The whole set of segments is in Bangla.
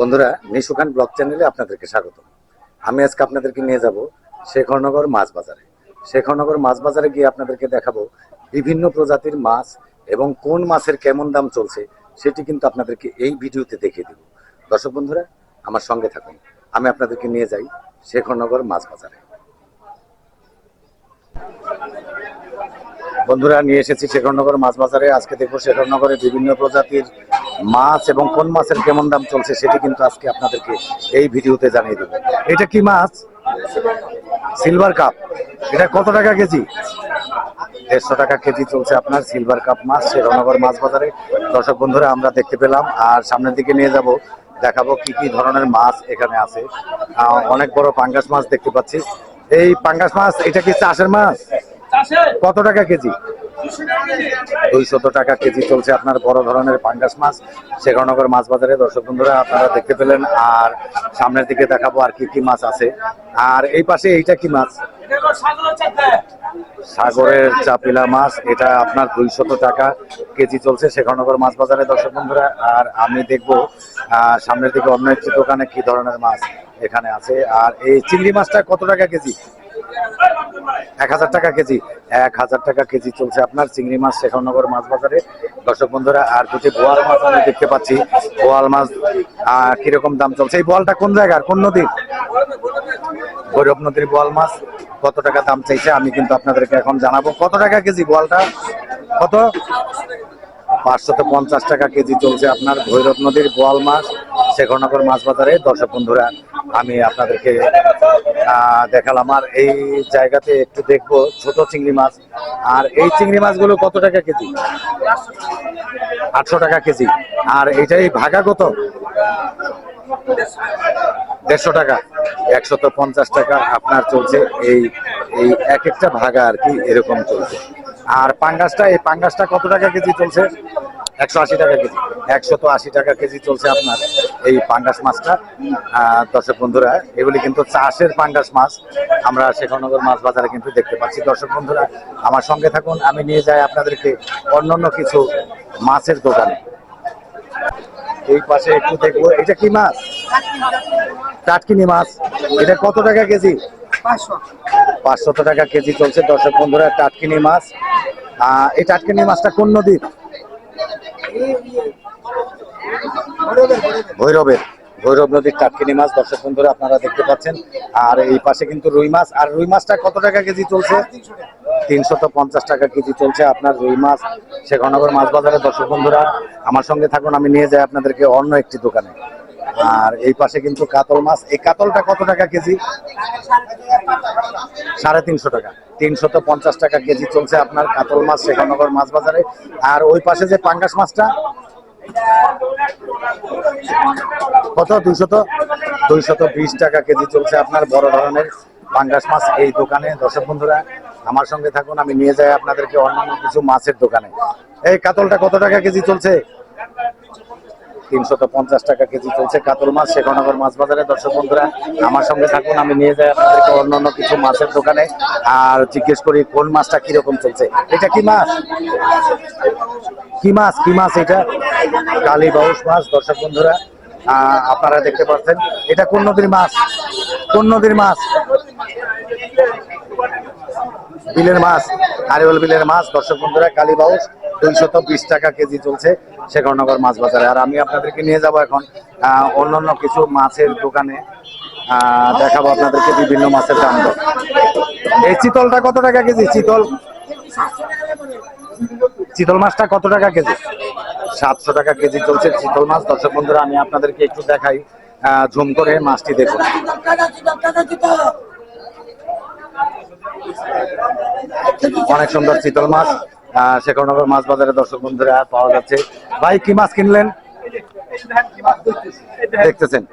বন্ধুরা, নিশু খান ব্লগ চ্যানেলে আপনাদেরকে স্বাগত। আমি আজকে আপনাদেরকে নিয়ে যাব শেখরনগর মাছ বাজারে। শেখরনগর মাছ বাজারে গিয়ে আপনাদেরকে দেখাবো বিভিন্ন প্রজাতির মাছ এবং কোন মাছের কেমন দাম চলছে সেটি কিন্তু আপনাদেরকে এই ভিডিওতে দেখিয়ে দেব। দর্শক বন্ধুরা, আমার সঙ্গে থাকুন, আমি আপনাদেরকে নিয়ে যাই শেখরনগর মাছ বাজারে। বন্ধুরা, নিয়ে এসেছি শেখরনগর মাছ বাজারে। আজকে দেখবো শেখরনগরে বিভিন্ন প্রজাতির মাছ এবং কোন মাছের কেমন দাম চলছে সেটি কিন্তু আজকে আপনাদেরকে এই ভিডিওতে জানিয়ে দেবো। এটা কি মাছ? Silver cup. এটা কত টাকা কেজি? 150 টাকা কেজি চলছে আপনার সিলভার কাপ মাছ শেখরনগর মাছ বাজারে। দর্শক বন্ধুরা, আমরা দেখতে পেলাম, আর সামনের দিকে নিয়ে যাব, দেখাবো কি কি ধরনের মাছ এখানে আছে। অনেক বড় পাঙ্গাস মাছ দেখতে পাচ্ছি। এই পাঙ্গাস মাছ, এটা কি চাষের মাছ? কত টাকা কেজি? 200 টাকা কেজি চলছে আপনার বড় ধরনের পাঙ্গাস মাছ শেখরনগর মাছ বাজারে। দর্শক বন্ধুরা, আপনারা দেখতে পেলেন, আর সামনের দিকে দেখাবো আর কি কি মাছ আছে। আর এই পাশে এইটা কি মাছ? সাগরের চাপিলা মাছ। এটা আপনার 200 টাকা কেজি চলছে শেখরনগর মাছ বাজারে। দর্শক বন্ধুরা, আর আমি দেখবো সামনের দিকে অন্য একটি দোকানে কি ধরনের মাছ এখানে আছে। আর এই চিংড়ি মাছটা কত টাকা কেজি? 1000 টাকা কেজি। 1000 টাকা কেজি চলছে আপনার চিংড়ি মাছ শেখরনগর মাছ বাজারে। দর্শক বন্ধুরা, আর দুটি বোয়াল মাছ আমি দেখতে পাচ্ছি। বোয়াল মাছ কিরকম দাম চলছে? এই বোয়ালটা কোন জায়গার, কোন নদীর? ভৈরব নদীর বোয়াল মাছ। কত টাকা দাম চাইছে আমি কিন্তু আপনাদেরকে এখন জানাবো। কত টাকা কেজি বোয়ালটা? কত? 550 টাকা কেজি চলছে আপনার ভৈরব নদীর বোয়াল মাছ শেখরনগর মাছ বাজারে। দর্শক বন্ধুরা, আমি আপনাদেরকে দেখালাম। আর এই জায়গাতে একটু দেখবো ছোট চিংড়ি মাছ। আর এই চিংড়ি মাছগুলো কত টাকা কেজি? 800 টাকা কেজি। আর এইটাই ভাগা কত? 150 টাকা। 150 টাকা আপনার চলছে এই এই এক একটা ভাগা আর কি, এরকম চলছে। আর পাঙ্গাসটা, এই পাঙ্গাসটা কত টাকা কেজি চলছে? 180 টাকা কেজি। 180 টাকা কেজি চলছে আপনার এই পাঙ্গাস মাছটা। দর্শক বন্ধুরা, এগুলি কিন্তু চাষের পাঙ্গাস মাছ আমরা শেখরনগর মাছ বাজারে কিন্তু দেখতে পাচ্ছি। দর্শক বন্ধুরা, আমার সঙ্গে থাকুন, আমি নিয়ে যাই আপনাদেরকে অন্যান্য কিছু মাছের দোকানে। এই পাশে একটু দেখবো, এটা কি মাছ? টাটকিনি মাছ। এটা কত টাকা কেজি? 500 টাকা কেজি চলছে দর্শক বন্ধুরা টাটকিনি মাছ। এই টাটকিনি মাছটা কোন নদীর? ভৈরবের। ভৈরব নদীর টাটকিনি মাছ দর্শক বন্ধুরা আপনারা দেখতে পাচ্ছেন। আর এই পাশে কিন্তু রুই মাছ। আর রুই মাছটা কত টাকা কেজি চলছে? 350 টাকা কেজি চলছে আপনার রুই মাছ শেখরনগর মাছ বাজারে। দর্শক বন্ধুরা, আমার সঙ্গে থাকুন, আমি নিয়ে যাই আপনাদেরকে অন্য একটি দোকানে। আর এই পাশে কিন্তু কাতল মাছ। এই কাতলটা কত টাকা কেজি? 350 টাকা। 350 টাকা কেজি চলছে আপনার কাতল মাছ শেখরনগর মাছ বাজারে। আর ওই পাশে যে পাঙ্গাস মাছটা কত? 220 টাকা কেজি চলছে আপনার বড় ধরনের পাঙ্গাস মাছ এই দোকানে। দর্শক বন্ধুরা, আমার সঙ্গে থাকুন, আমি নিয়ে যাই আপনাদেরকে অন্যান্য কিছু মাছের দোকানে। এই কাতলটা কত টাকা কেজি চলছে? 350 টাকা কেজি চলছে কাতল মাছ শেখরনগর মাছ বাজারে। দর্শক বন্ধুরা, আমার সঙ্গে থাকুন, আমি নিয়ে যাই আপনাদেরকে অন্যান্য কিছু মাছের দোকানে, আর জিজ্ঞেস করি কোন মাছটা কিরকম চলছে। এটা কি মাছ? কি মাছ? কি মাছ এটা? কালীবাউস মাছ। দর্শক বন্ধুরা, আপনারা দেখতে পাচ্ছেন, এটা কোন নদীর মাছ? কোন নদীর মাছ? বিলের মাছ, আরিওল বিলের মাছ। দর্শক বন্ধুরা, কালীবাউস 220 টাকা কেজি চলছে শেখরনগর মাছ বাজারে। আর আমি আপনাদেরকে নিয়ে যাব এখন অন্যান্য কিছু মাছের দোকানে, দেখাবো আপনাদেরকে বিভিন্ন মাছের দাম দর। এই চিতলটা কত টাকা কেজি? চিতল, চিতল মাছটা কত টাকা কেজি? 700 টাকা কেজি চলছে চিতল মাছ। দর্শক বন্ধুরা, আমি আপনাদেরকে একটু দেখাই, ঝুম করে মাছটি দেখুন। অনেক সুন্দর চিতল মাছ শেখরনগর মাছ বাজারে দর্শক বন্ধুরা পাওয়া যাচ্ছে। ভাই, কি মাছ কিনলেন? দেখতেছেন।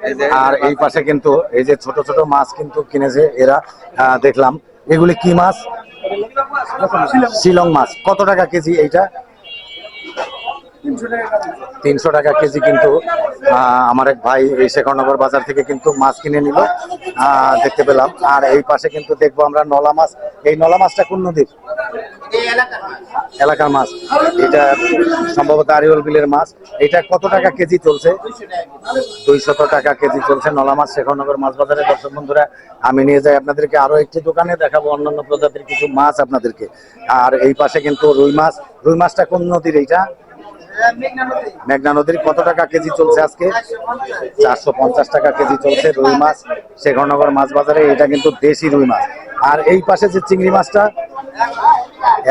আর এই পাশে কিন্তু এই যে ছোট ছোট মাছ কিন্তু কিনেছে এরা, দেখলাম। এগুলি কি মাছ? শিলং মাছ। কত টাকা কেজি এইটা? 300 টাকা কেজি কিন্তু আমার এক ভাই এই শেখরনগর বাজার থেকে কিন্তু মাছ কিনে নিল, দেখতে পেলাম। আর এই পাশে কিন্তু দেখবো আমরা নলা মাছ। এই নলা মাছটা কোন নদীর? এলাকার মাছ। এটা সম্ভবত আরিওল বিলের মাছ। এটা কত টাকা কেজি চলছে? 200 টাকা কেজি চলছে নলা মাছ শেখরনগর মাছ বাজারে। দর্শক বন্ধুরা, আমি নিয়ে যাই আপনাদেরকে আরো একটি দোকানে, দেখাবো অন্যান্য প্রজাতির কিছু মাছ আপনাদেরকে। আর এই পাশে কিন্তু রুই মাছ। রুই মাছটা কোন নদীর? এইটা মেঘনা নদীর। কত টাকা কেজি চলছে আজকে? 450 টাকা কেজি চলছে রুই মাছ শেখরনগর মাছ বাজারে। এটা কিন্তু দেশি রুই মাছ। আর এই পাশে যে চিংড়ি মাছটা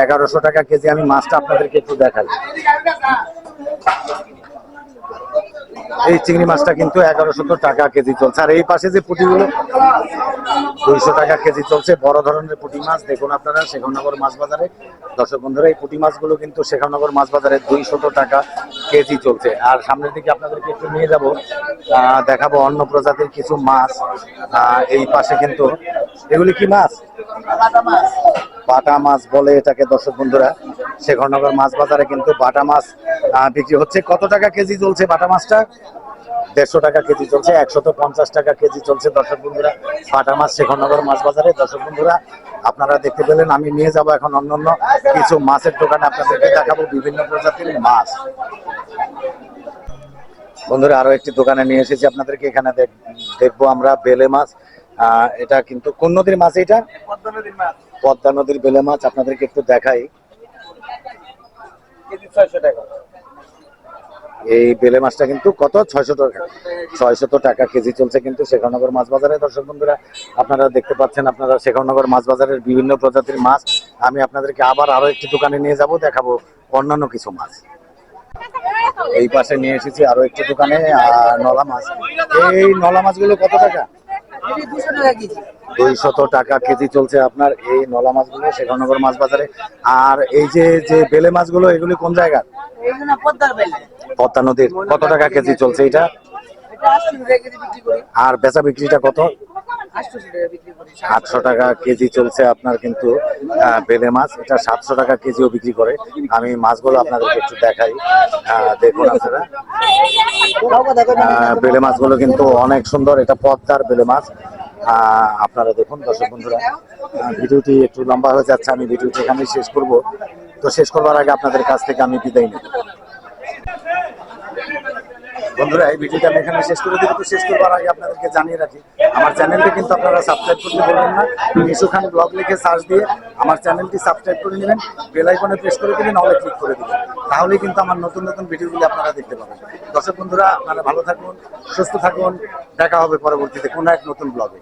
1100 টাকা কেজি। আমি মাছটা আপনাদেরকে একটু দেখাই। এই চিংড়ি মাছটা কিন্তু 1100 টাকা কেজি চলছে। আর এই পাশে যে পুঁটিগুলো 200 টাকা কেজি চলছে। বড় ধরনের পুঁটি মাছ দেখুন আপনারা শেখরনগর মাছ বাজারে। দর্শক বন্ধুরা, এই পুঁটি মাছগুলো কিন্তু শেখরনগর মাছ বাজারে 200 টাকা কেজি চলছে। আর সামনের দিকে আপনাদেরকে একটু নিয়ে যাব, দেখাবো অন্য প্রজাতির কিছু মাছ। এই পাশে কিন্তু এগুলি কি মাছ? বাটা মাছ বলে এটাকে। দর্শক বন্ধুরা, শেখরনগর মাছ বাজারে কিন্তু বাটা মাছ বিক্রি হচ্ছে। কত টাকা কেজি চলছে বাটা মাছটা? 150 টাকা কেজি চলছে। 150 টাকা কেজি চলছে দর্শক বন্ধুরা বাটা মাছ শেখরনগর মাছ বাজারে। দর্শক বন্ধুরা, আপনারা দেখতে পেলেন। আমি নিয়ে যাব এখন অন্যান্য কিছু মাছের দোকানে, আপনাদেরকে দেখাবো বিভিন্ন প্রজাতির মাছ। বন্ধুরা, আরো একটি দোকানে নিয়ে এসেছি আপনাদেরকে। এখানে দেখবো আমরা বেলে মাছ। এটা কিন্তু কোন নদীর মাছ? এটা পদ্মা নদীর বেলে মাছ। আপনাদেরকে একটু দেখাই। 600 টাকা। এই বেলে মাছটা কিন্তু কত? 600 টাকা। 600 টাকা কেজি চলছে কিন্তু শেখরনগর মাছ বাজারে। দর্শক বন্ধুরা, আপনারা দেখতে পাচ্ছেন আপনারা শেখরনগর মাছ বাজারের বিভিন্ন প্রজাতির মাছ। আমি আপনাদেরকে আবার আরো একটি দোকানে নিয়ে যাব, দেখাবো অন্যান্য কিছু মাছ। এই পাশে নিয়ে এসেছি আরো একটি দোকানে নলা মাছ। এই নলা মাছগুলো কত টাকা? 200 টাকা কেজি চলছে আপনার এই নলা মাছগুলো শেখরনগর মাছ বাজারে। আর এই যে যে বেলে মাছগুলো, এগুলি কোন জায়গার? পদ্মা নদীর। কত টাকা কেজি চলছে এটা? আর বেচা বিক্রিটা কত? 800 টাকা কেজি চলছে আপনার কিন্তু বেলে মাছ। এটা 700 টাকা কেজিও বিক্রি করে। আমি মাছগুলো আপনাদেরকে একটু দেখাই, দেখুন আপনারা। বেলে মাছগুলো কিন্তু অনেক সুন্দর। এটা পদ্মার বেলে মাছ। আপনারা দেখুন দর্শক বন্ধুরা, ভিডিওটি একটু লম্বা হয়ে যাচ্ছে। আমি ভিডিওটি এখানেই শেষ করব। তো শেষ করবার আগে আপনাদের কাছ থেকে আমি বিদায় নেব। বন্ধুরা, এই ভিডিওটা আমি এখানে শেষ করে দিব। তো শেষ করবার আগে আপনাদেরকে জানিয়ে রাখি, আমার চ্যানেলটি কিন্তু আপনারা সাবস্ক্রাইব করতে বলবেন না। মিশু খান ব্লগ লিখে সার্চ দিয়ে আমার চ্যানেলটি সাবস্ক্রাইব করে নেবেন। বেল আইকনে প্রেস করে দিবেন, অলে ক্লিক করে দিবেন। তাহলেই কিন্তু আমার নতুন নতুন ভিডিওগুলি আপনারা দেখতে পাবেন। দর্শক বন্ধুরা, আপনারা ভালো থাকুন, সুস্থ থাকুন। দেখা হবে পরবর্তীতে কোনো এক নতুন ব্লগে।